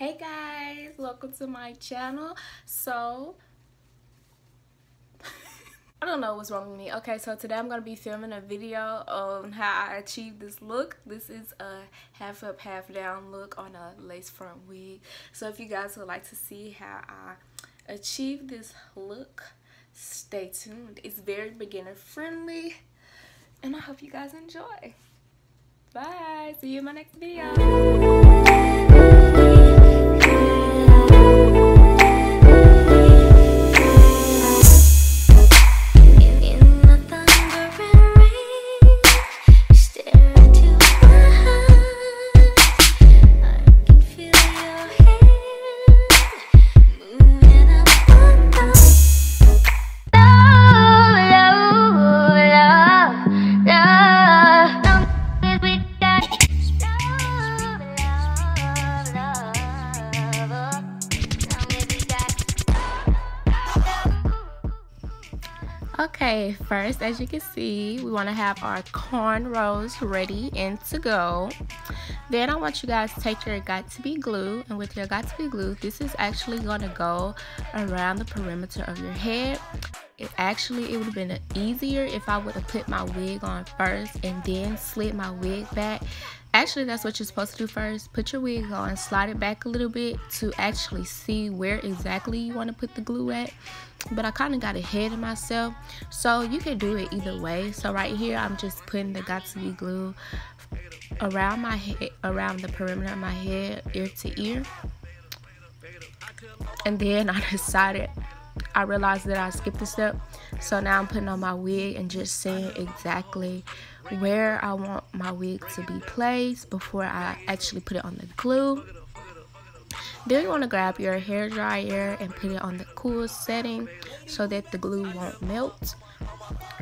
Hey guys, welcome to my channel. So I don't know what's wrong with me. Okay, so today I'm gonna be filming a video on how I achieved this look. This is a half up, half down look on a lace front wig. So if you guys would like to see how I achieved this look, stay tuned. It's very beginner friendly and I hope you guys enjoy. Bye, see you in my next video. Okay, first, as you can see, we want to have our cornrows ready and to go. Then I want you guys to take your got-to-be glue, and with your got-to-be glue, this is actually going to go around the perimeter of your head. It would have been easier if I would have put my wig on first and then slid my wig back. Actually, that's what you're supposed to do first. Put your wig on, slide it back a little bit to actually see where exactly you want to put the glue at. But I kind of got ahead of myself, so you can do it either way. So right here, I'm just putting the got-to-be glue around my head, around the perimeter of my head, ear to ear. And then I realized that I skipped a step, so now I'm putting on my wig and just seeing exactly where I want my wig to be placed before I actually put it on the glue. Then you want to grab your hair dryer and put it on the cool setting so that the glue won't melt.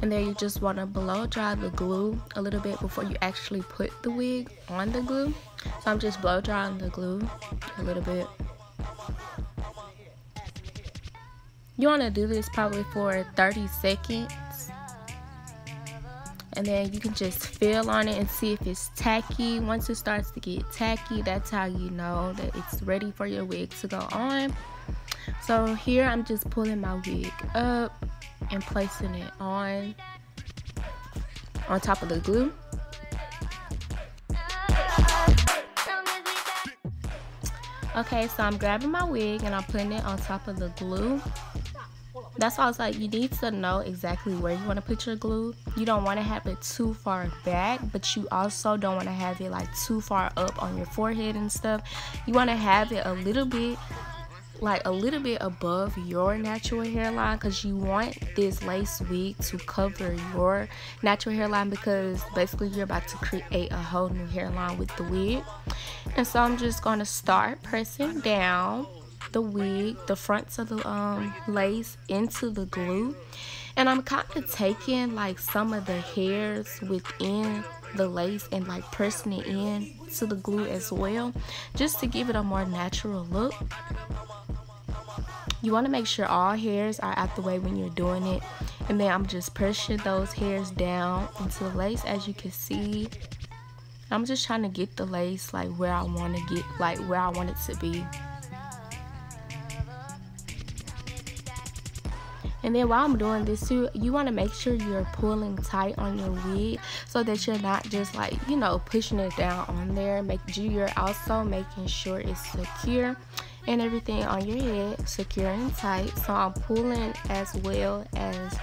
And then you just want to blow dry the glue a little bit before you actually put the wig on the glue. So I'm just blow drying the glue a little bit. You want to do this probably for 30 seconds. And then you can just feel on it and see if it's tacky. Once it starts to get tacky, that's how you know that it's ready for your wig to go on. So here I'm just pulling my wig up and placing it on top of the glue. Okay, so I'm grabbing my wig and I'm putting it on top of the glue. That's why I was like, you need to know exactly where you want to put your glue. You don't want to have it too far back, but you also don't want to have it like too far up on your forehead and stuff. You want to have it a little bit above your natural hairline, because you want this lace wig to cover your natural hairline, because basically you're about to create a whole new hairline with the wig. And so I'm just going to start pressing down the wig, the fronts of the lace into the glue, and I'm kind of taking like some of the hairs within the lace and like pressing it in to the glue as well, just to give it a more natural look. You want to make sure all hairs are out the way when you're doing it, and then I'm just pressing those hairs down into the lace. As you can see, I'm just trying to get the lace like where I want to get, like where I want it to be. And then while I'm doing this too, you want to make sure you're pulling tight on your wig so that you're not just like, you know, pushing it down on there. You're also making sure it's secure and everything on your head, secure and tight. So I'm pulling as well as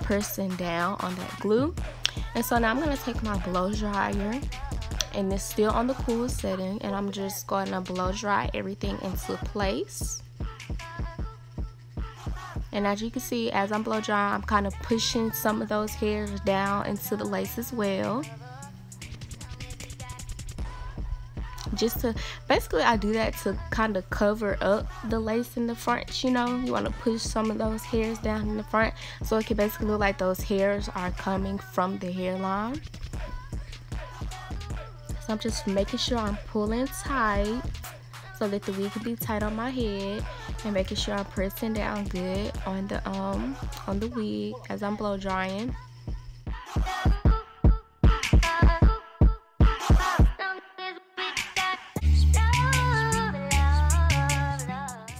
pressing down on that glue. And so now I'm going to take my blow dryer, and it's still on the cool setting, and I'm just going to blow dry everything into place. And as you can see, as I'm blow drying, I'm kind of pushing some of those hairs down into the lace as well. Just to, basically I do that to kind of cover up the lace in the front, you know. You want to push some of those hairs down in the front so it can basically look like those hairs are coming from the hairline. So I'm just making sure I'm pulling tight so that the wig can be tight on my head, and making sure I'm pressing down good on the wig as I'm blow drying.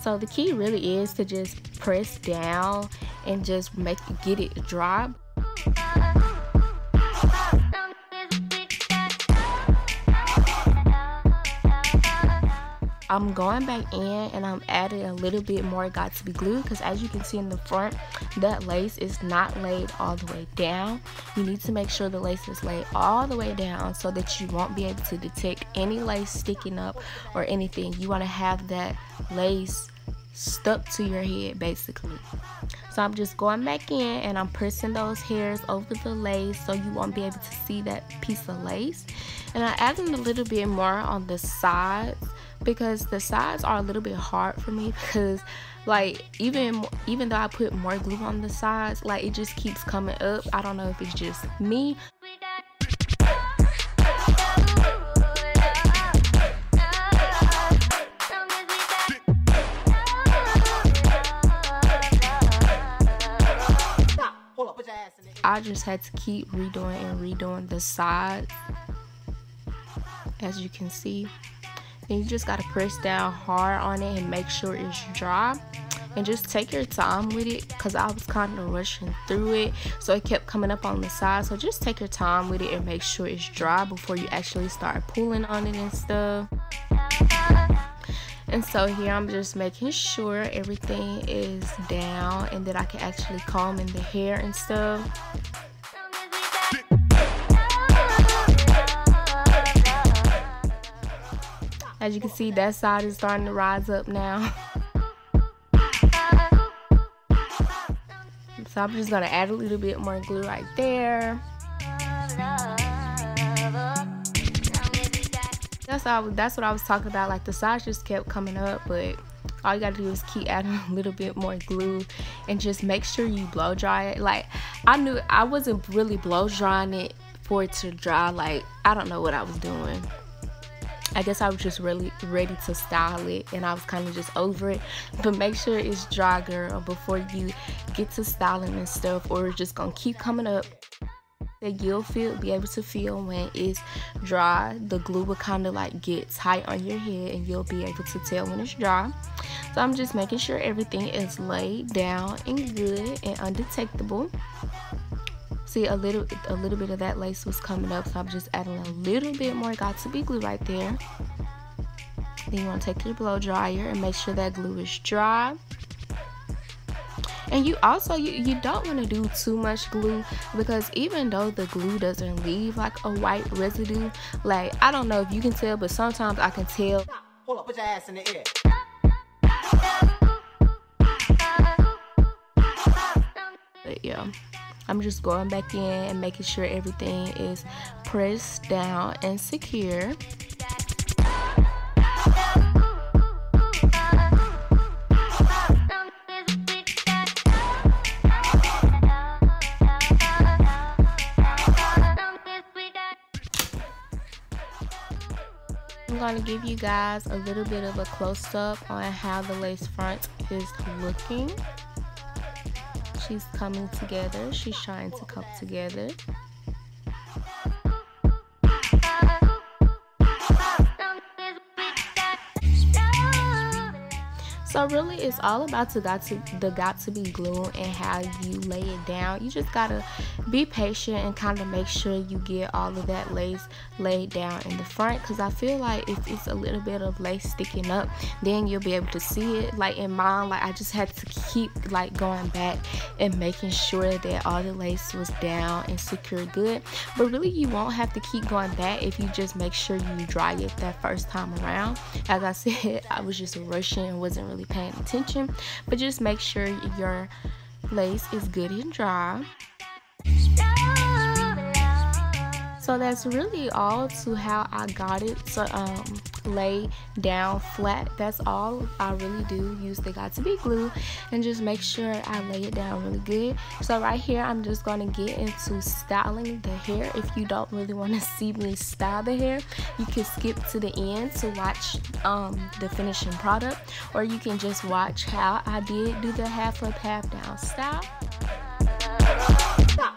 So the key really is to just press down and just get it dry. I'm going back in and I'm adding a little bit more got to be glue, because as you can see in the front, that lace is not laid all the way down. You need to make sure the lace is laid all the way down so that you won't be able to detect any lace sticking up or anything. You want to have that lace stuck to your head basically. So I'm just going back in and I'm pressing those hairs over the lace so you won't be able to see that piece of lace. And I'm adding a little bit more on the sides, because the sides are a little bit hard for me, because like even though I put more glue on the sides, like it just keeps coming up. I don't know if it's just me. I just had to keep redoing the sides, as you can see. And you just gotta press down hard on it and make sure it's dry, and just take your time with it, because I was kind of rushing through it, so it kept coming up on the side. So just take your time with it and make sure it's dry before you actually start pulling on it and stuff. And so here I'm just making sure everything is down and that I can actually comb in the hair and stuff. As you can see, that side is starting to rise up now. So I'm just gonna add a little bit more glue right there. That's what I was talking about. Like the sides just kept coming up, but all you gotta do is keep adding a little bit more glue and just make sure you blow dry it. Like I knew I wasn't really blow drying it for it to dry. Like I don't know what I was doing. I guess I was just really ready to style it and I was kind of just over it. But make sure it's dry, girl, before you get to styling and stuff, or it's just gonna keep coming up. That you'll be able to feel when it's dry. The glue will kind of like get tight on your head and you'll be able to tell when it's dry. So I'm just making sure everything is laid down and good and undetectable. See, a little bit of that lace was coming up, so I'm just adding a little bit more got to be glue right there. Then you want to take your blow dryer and make sure that glue is dry. And you also you don't want to do too much glue, because even though the glue doesn't leave like a white residue, like I don't know if you can tell, but sometimes I can tell. Hold up, put your ass in the air. But yeah, I'm just going back in and making sure everything is pressed down and secure. I'm going to give you guys a little bit of a close-up on how the lace front is looking. She's coming together. She's trying to come together. So really, it's all about the got to be glue and how you lay it down. You just gotta be patient and kind of make sure you get all of that lace laid down in the front, because I feel like if it's a little bit of lace sticking up, then you'll be able to see it. Like in mine, like I just had to keep like going back and making sure that all the lace was down and secure good. But really, you won't have to keep going back if you just make sure you dry it that first time around. As I said, I was just rushing and wasn't really paying attention, but just make sure your lace is good and dry. So that's really all to how I got it to lay down flat. That's all I really do. Use the got to be glue and just make sure I lay it down really good. So right here, I'm just going to get into styling the hair. If you don't really want to see me style the hair, you can skip to the end to watch the finishing product, or you can just watch how I did do the half up, half down style. Stop.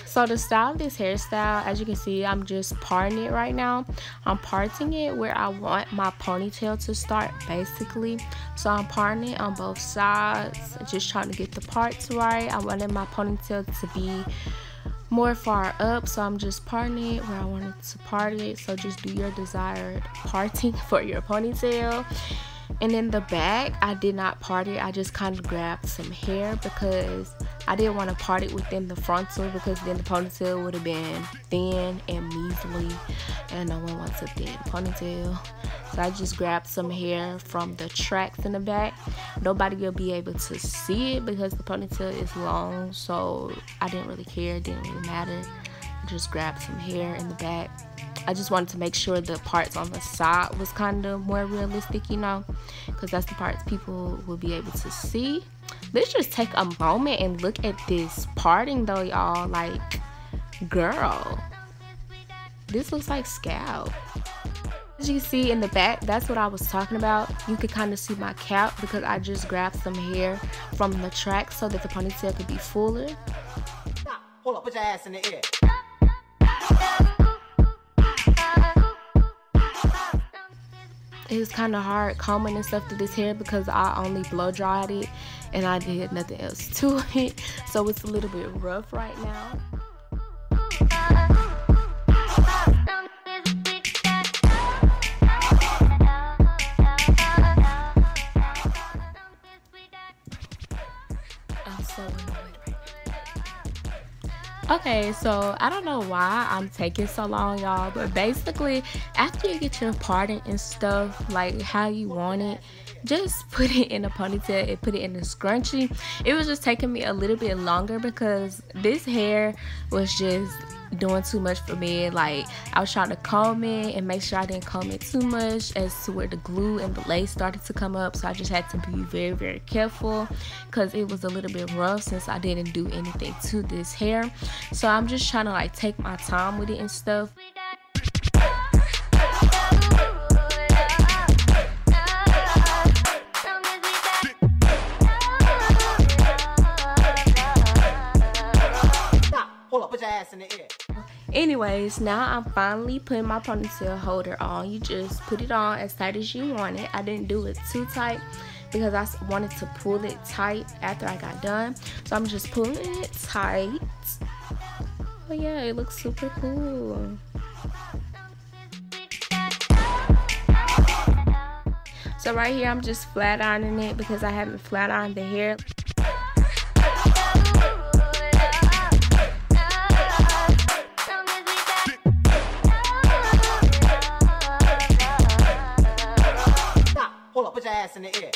So to style this hairstyle, as you can see, I'm just parting it right now. I'm parting it where I want my ponytail to start, basically. So I'm parting it on both sides, just trying to get the parts right. I wanted my ponytail to be more far up, so I'm just parting it where I wanted to part it. So just do your desired parting for your ponytail. And in the back, I did not part it. I just kind of grabbed some hair because I didn't want to part it within the frontal, because then the ponytail would have been thin and measly, and no one wants a thin ponytail. So I just grabbed some hair from the tracks in the back. Nobody will be able to see it because the ponytail is long, so I didn't really care. It didn't really matter. I just grabbed some hair in the back. I just wanted to make sure the parts on the side was kind of more realistic, you know, because that's the parts people will be able to see. Let's just take a moment and look at this parting though, y'all. Like, girl, this looks like scalp. As you see in the back, that's what I was talking about. You could kind of see my cap because I just grabbed some hair from the track so that the ponytail could be fuller. Hold up, put your ass in the air. It was kind of hard combing and stuff through this hair because I only blow dried it and I did nothing else to it, so it's a little bit rough right now. I'm so annoyed right now. Okay, so I don't know why I'm taking so long, y'all, but basically after you get your parting and stuff like how you want it, just put it in a ponytail and put it in a scrunchie. It was just taking me a little bit longer because this hair was just doing too much for me. Like, I was trying to comb it and make sure I didn't comb it too much as to where the glue and the lace started to come up, so I just had to be very, very careful because it was a little bit rough since I didn't do anything to this hair. So I'm just trying to like take my time with it and stuff. Hold up, put your ass in the air. Anyways, now I'm finally putting my ponytail holder on. You just put it on as tight as you want it. I didn't do it too tight because I wanted to pull it tight after I got done. So I'm just pulling it tight. But yeah, it looks super cool. So right here, I'm just flat ironing it because I haven't flat ironed the hair. Hold up, put your ass in the air.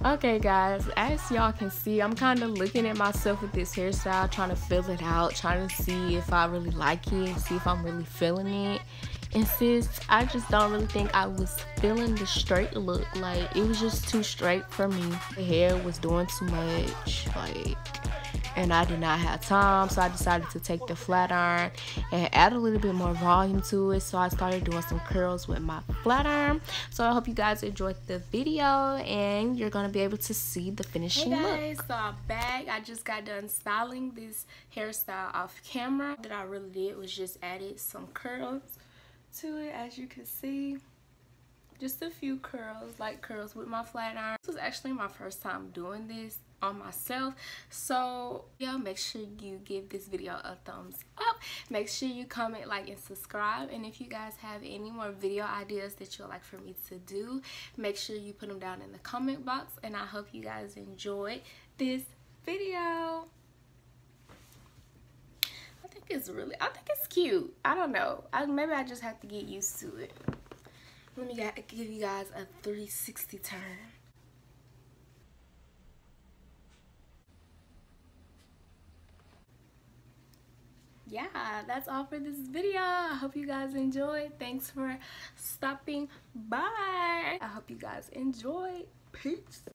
Okay guys, as y'all can see, I'm kind of looking at myself with this hairstyle, trying to feel it out, trying to see if I really like it, see if I'm really feeling it. And sis, I just don't really think I was feeling the straight look. Like, it was just too straight for me. The hair was doing too much, like, and I did not have time, so I decided to take the flat iron and add a little bit more volume to it. So I started doing some curls with my flat iron. So I hope you guys enjoyed the video and you're gonna be able to see the finishing look. Hey guys, so I'm back. I just got done styling this hairstyle off camera. That I really did was just added some curls to it, as you can see. Just a few curls, light curls with my flat iron. This was actually my first time doing this on myself, so yeah, make sure you give this video a thumbs up. Make sure you comment, like, and subscribe. And if you guys have any more video ideas that you'd like for me to do, make sure you put them down in the comment box. And I hope you guys enjoyed this video. I think it's cute. I don't know, maybe I just have to get used to it. Let me give you guys a 360 turn. Yeah, that's all for this video. I hope you guys enjoyed. Thanks for stopping by. I hope you guys enjoyed. Peace.